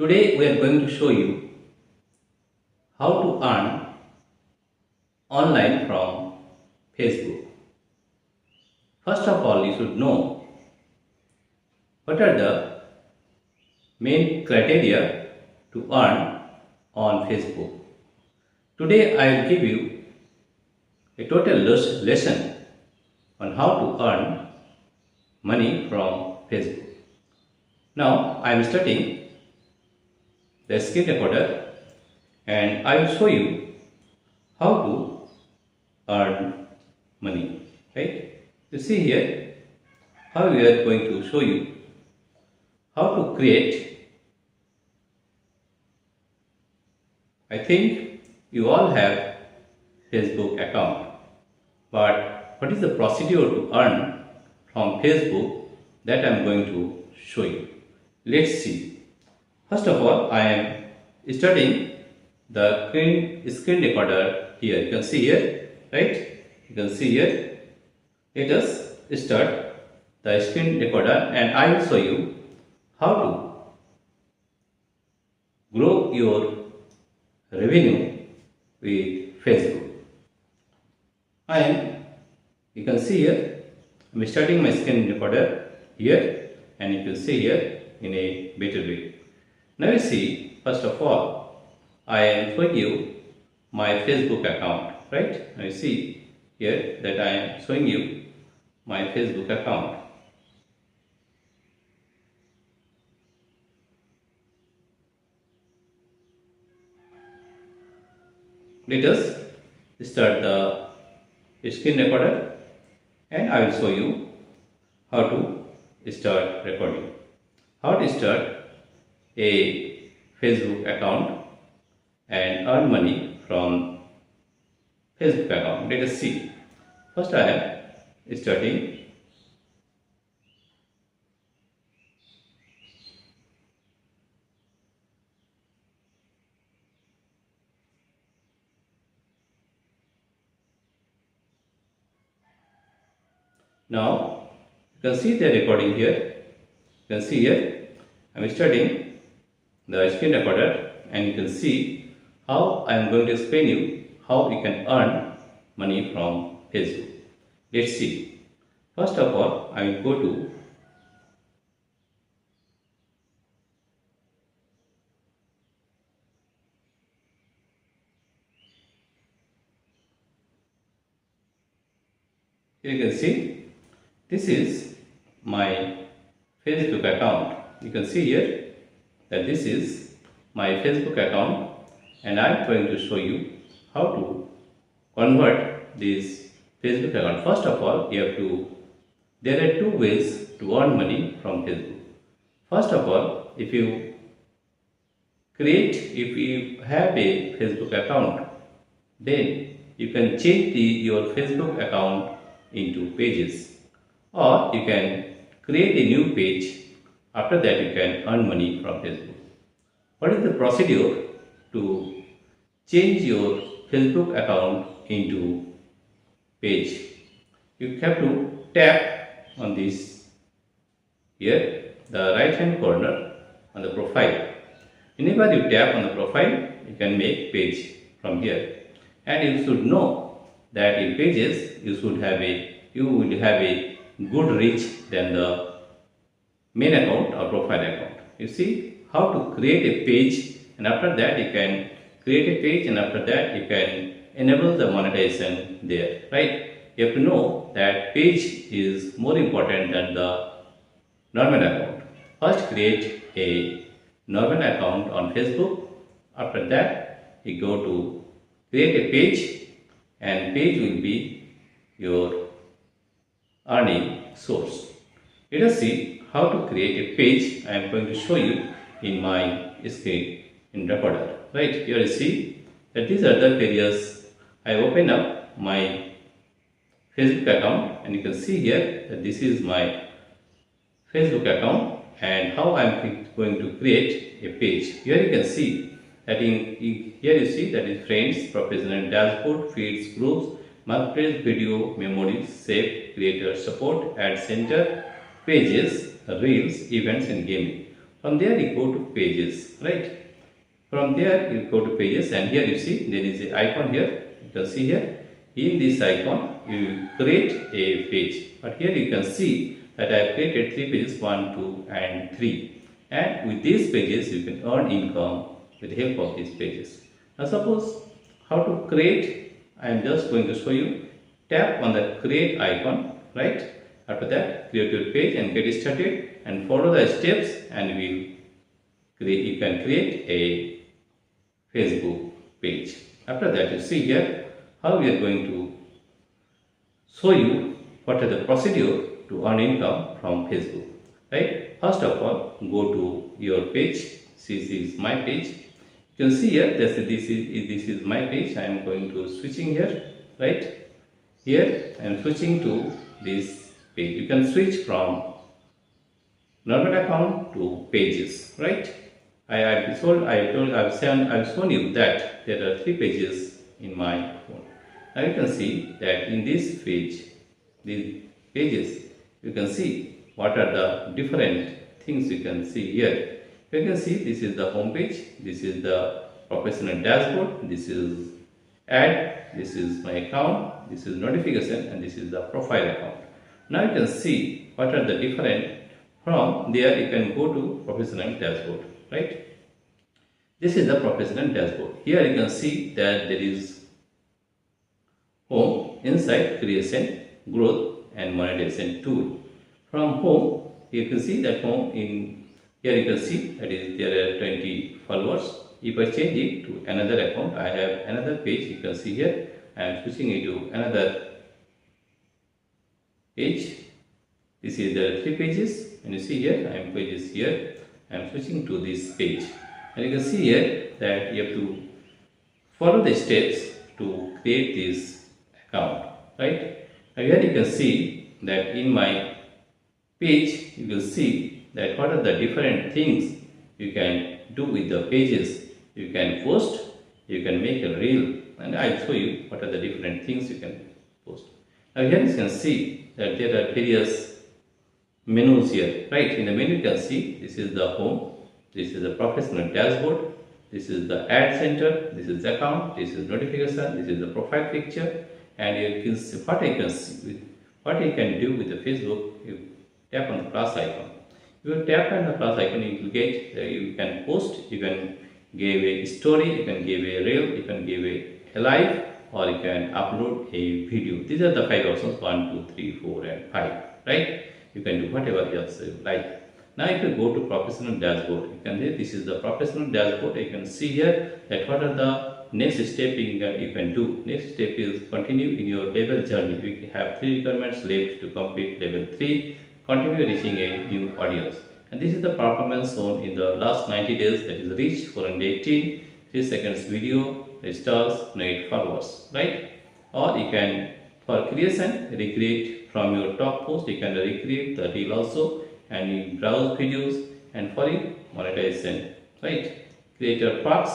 Today we are going to show you how to earn online from Facebook. First of all, you should know what are the main criteria to earn on Facebook. Today I will give you a total lesson on how to earn money from Facebook. Now I am starting the screen recorder and I will show you how to earn money. Right? You see here how we are going to show you how to create. I think you all have Facebook account, but what is the procedure to earn from Facebook that I am going to show you. Let's see. First of all, I am starting the screen recorder here. You can see here, right? You can see here. Let us start the screen recorder and I will show you how to grow your revenue with Facebook. You can see here, I am starting my screen recorder here and you can see here in a better way. Now you see, first of all, I am showing you my Facebook account, right? Now you see here that I am showing you my Facebook account. Let us start the screen recorder and I will show you how to start recording. How to start a Facebook account and earn money from Facebook account. Let us see. First I am starting now. You can see the recording here. You can see here I am starting the screen recorder and you can see how I am going to explain you how you can earn money from Facebook. Let's see. First of all, I will go to here. You can see this is my Facebook account. You can see here that this is my Facebook account and I am going to show you how to convert this Facebook account. First of all, there are two ways to earn money from Facebook. First of all, if you have a Facebook account, then you can change your Facebook account into pages, or you can create a new page. After that, you can earn money from Facebook. What is the procedure to change your Facebook account into page? You have to tap on this here, the right hand corner on the profile. Whenever you tap on the profile, you can make page from here. And you should know that in pages you will have a good reach than the main account or profile account. You see how to create a page, and after that you can create a page, and after that you can enable the monetization there, right? You have to know that page is more important than the normal account. First create a normal account on Facebook. After that you go to create a page, and page will be your earning source. Let us see how to create a page. I am going to show you in my screen in recorder. Right here you see that these are the areas. I open up my Facebook account and you can see here that this is my Facebook account and how I am going to create a page. Here you can see that here you see that is friends, professional dashboard, feeds, groups, marketplace, video, memories, save, creator, support, ad center, pages, reels, events and gaming. From there you go to pages, right? From there you go to pages, and here you see there is an icon here. You can see here, in this icon you create a page. But here you can see that I have created 3 pages, 1, 2 and 3. And with these pages you can earn income with the help of these pages. Now suppose how to create, I am just going to show you. Tap on the create icon, right? After that, create your page and get started, and follow the steps, and you can create a Facebook page. After that, you see here how we are going to show you what are the procedure to earn income from Facebook. Right? First of all, go to your page. This is my page. You can see here this is my page. I am going to switching here. Right? Here I am switching to this page. You can switch from normal account to pages. Right? I've shown you that there are 3 pages in my phone. Now you can see that in this page, these pages, you can see what are the different things you can see here. You can see this is the home page, this is the professional dashboard, this is ad, this is my account, this is notification, and this is the profile account. Now you can see what are the different. From there you can go to professional dashboard, right? This is the professional dashboard. Here you can see that there is home, insight, creation, growth and monetization tool. From home you can see that home, in here you can see that is there are 20 followers. If I change it to another account, I have another page. You can see here I am switching it to another page. This is the 3 pages, and you see here I am pages here. I am switching to this page, and you can see here that you have to follow the steps to create this account, right? And here you can see that in my page you will see that what are the different things you can do with the pages. You can post, you can make a reel, and I will show you what are the different things you can post. Now here you can see that there are various menus here, right? In the menu you can see this is the home, this is the professional dashboard, this is the ad center, this is the account, this is notification, this is the profile picture, and you can see what you can do with the Facebook. You tap on the plus icon. You tap on the plus icon, you will get you can post, you can give a story, you can give a reel, you can give a live, or you can upload a video. These are the 5 options: 1, 2, 3, 4 and 5, right? You can do whatever else you like. Now if you go to professional dashboard, you can see this is the professional dashboard. You can see here that what are the next step you can do. Next step is continue in your level journey. We have 3 requirements left to complete level 3. Continue reaching a new audience. And this is the performance shown in the last 90 days, that is reach 418, 3 seconds video, stars, 8 followers, right? Or you can, for creation, recreate from your top post, you can recreate the reel also, and you browse videos, and for monetization, right? Creator Parks,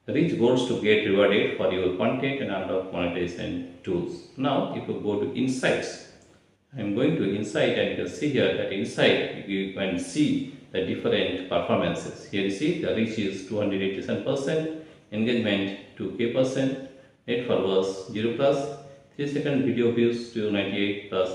reach goals to get rewarded for your content and unlock monetization tools. Now if you go to insights, I am going to insight, and you can see here that insight you can see the different performances. Here you see the reach is 287%, engagement 2k%, net followers 0 plus, 3 second video views 298 plus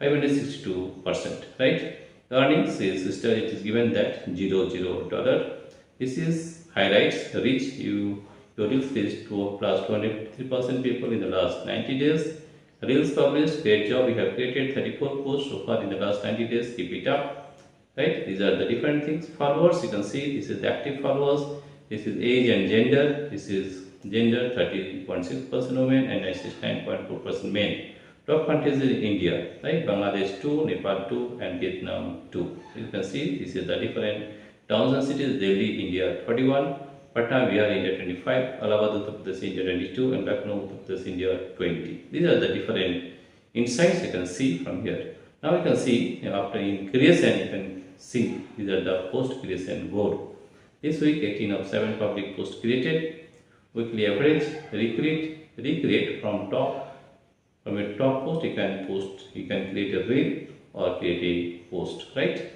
562%, right? The earnings is it is given that $0. This is highlights reach your reels reached to plus 203% people in the last 90 days. Reels published, great job, we have created 34 posts so far in the last 90 days, keep it up, right? These are the different things. Followers, you can see this is the active followers, this is age and gender, this is gender 30.6% women and 69.4% men. Top countries is India, right? Bangladesh 2, Nepal 2 and Vietnam 2. You can see this is the different towns and cities. Delhi, India 41, Patna, Bihar, India 25, Allahabad, Uttar Pradesh, India 22 and Lucknow, Uttar Pradesh, India 20. These are the different insights you can see from here. Now you can see after in creation, you can see these are the post creation board. This week 18 of 7 public posts created, weekly average, recreate from a top post you can post, you can create a reel or create a post, right?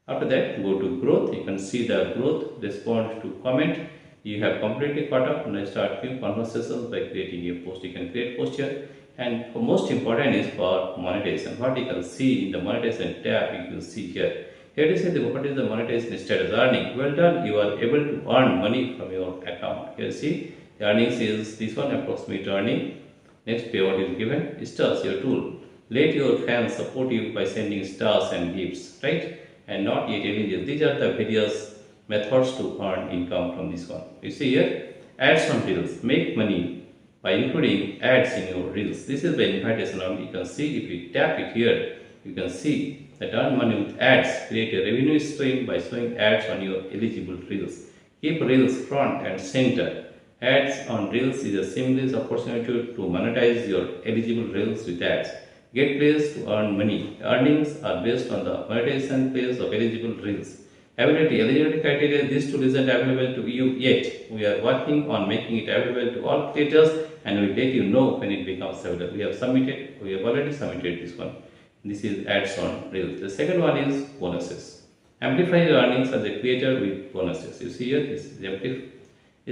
After that, go to growth. You can see the growth, respond to comment. You have completely caught up. Now start new conversations by creating a post. You can create post here. And for most important is for monetization. What you can see in the monetization tab, you can see here. Here it is what is the monetization status earning. Well done, you are able to earn money from your account. Here see the earnings is this one, approximate earning. Next payout is given. Stars, your tool. Let your fans support you by sending stars and gifts, right? And not yet eligible. These are the various methods to earn income from this one. You see here, ads on reels. Make money by including ads in your reels. This is the invitation only. You can see if you tap it here, you can see that earn money with ads. Create a revenue stream by showing ads on your eligible reels. Keep reels front and center. Ads on reels is a seamless opportunity to monetize your eligible reels with ads. Get plays to earn money. Earnings are based on the monetization phase of eligible reels. Eligibility criteria. This tool isn't available to you yet. We are working on making it available to all creators and we'll let you know when it becomes available. We have already submitted this one. This is ads on reels. The second one is bonuses. Amplify your earnings as a creator with bonuses. You see here, this is amplify.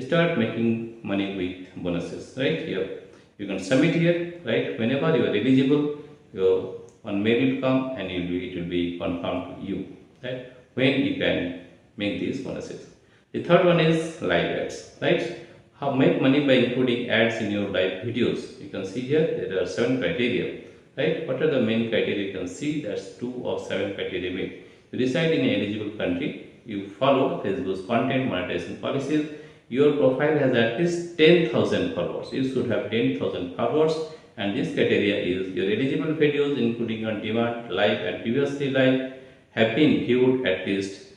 Start making money with bonuses, right? Here you can submit here, right? Whenever you are eligible, your one mail will come and it will be confirmed to you, right? When you can make these bonuses. The third one is live ads, right? How make money by including ads in your live videos. You can see here there are 7 criteria, right? What are the main criteria? You can see that's 2 of 7 criteria made. You reside in an eligible country. You follow Facebook's content monetization policies. Your profile has at least 10,000 followers. You should have 10,000 followers, and this criteria is your eligible videos including on demand, live and previously live have been viewed at least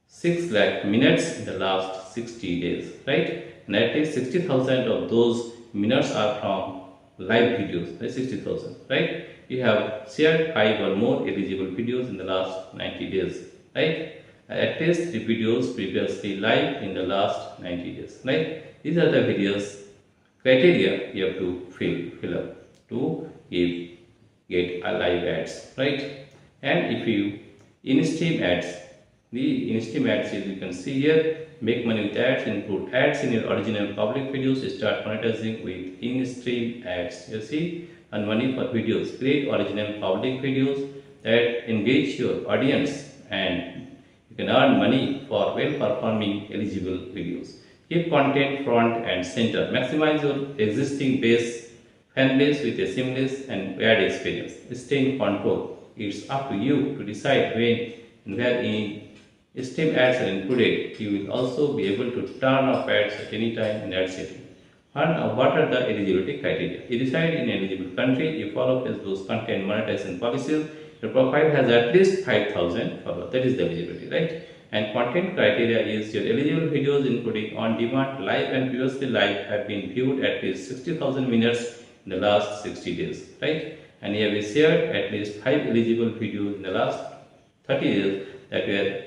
6 lakh minutes in the last 60 days, right? And at least 60,000 of those minutes are from live videos, right? 60,000, right? You have shared 5 or more eligible videos in the last 90 days, right? At least 3 videos previously live in the last 90 days, right? These are the various criteria you have to fill up to get a live ads, right? And if you in-stream ads, the in-stream ads is you can see here, make money with ads, include ads in your original public videos, start monetizing with in-stream ads. You see, earn money for videos, create original public videos that engage your audience and you can earn money for well-performing eligible videos. Keep content front and center. Maximize your existing fan base with a seamless and ad experience. Stay in control. It's up to you to decide when and where in stream ads are included. You will also be able to turn off ads at any time in ad setting. And what are the eligibility criteria? You reside in an eligible country. You follow Facebook's content monetization policies. Your profile has at least 5,000 followers. That is the eligibility, right? And content criteria is your eligible videos including on demand, live and previously live have been viewed at least 60,000 minutes in the last 60 days, right? And you have shared at least 5 eligible videos in the last 30 days that were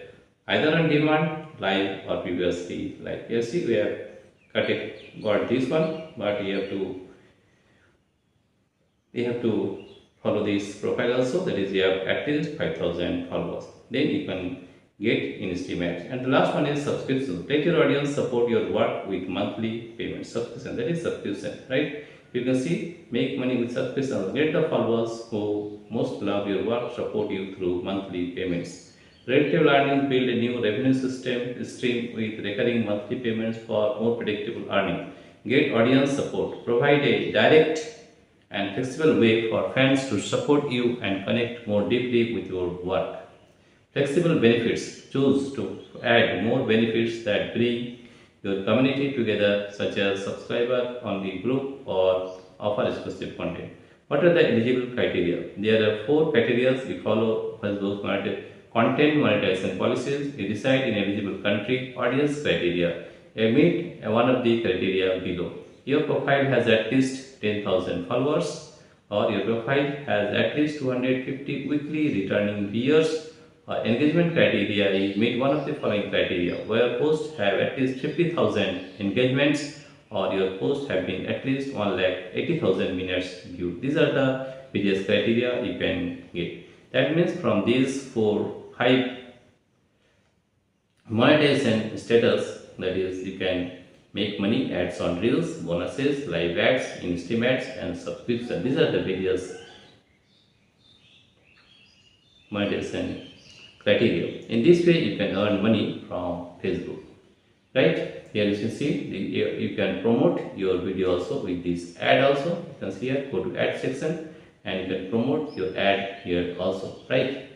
either on demand, live or previously live. You see, we have got this one, but you have to follow this profile also, that is you have at least 5,000 followers. Then you can get in-stream ads. And the last one is subscription. Let your audience support your work with monthly payment. Subscription, that is subscription, right? You can see, make money with subscription. Get the followers who most love your work support you through monthly payments. Predictable earnings, build a new revenue stream with recurring monthly payments for more predictable earning. Get audience support. Provide a direct and flexible way for fans to support you and connect more deeply with your work. Flexible benefits. Choose to add more benefits that bring your community together, such as subscriber only group or offer exclusive content. What are the eligible criteria? There are 4 criteria we follow Facebook's content monetization policies. You reside in eligible country. Audience criteria. You meet one of the criteria below. Your profile has at least 10,000 followers, or your profile has at least 250 weekly returning viewers. Engagement criteria is meet one of the following criteria, where posts have at least 50,000 engagements or your posts have been at least 1,80,000 minutes viewed. These are the various criteria you can get. That means from these 5 monetization status, that is you can make money ads on reels, bonuses, live ads, in-stream ads and subscription. These are the various monetization criteria. In this way you can earn money from Facebook, right? Here you can see you can promote your video also with this ad also. You can see here, go to ad section and you can promote your ad here also, right?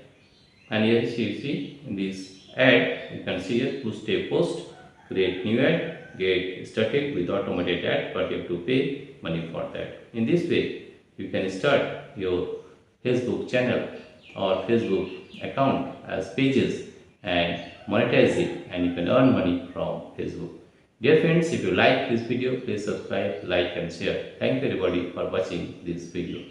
And here you see in this ad you can see here push a post, create new ad, get started with automated ad, but you have to pay money for that. In this way you can start your Facebook channel or Facebook account as pages and monetize it, and you can earn money from Facebook. Dear friends, if you like this video, please subscribe, like and share. Thank you everybody for watching this video.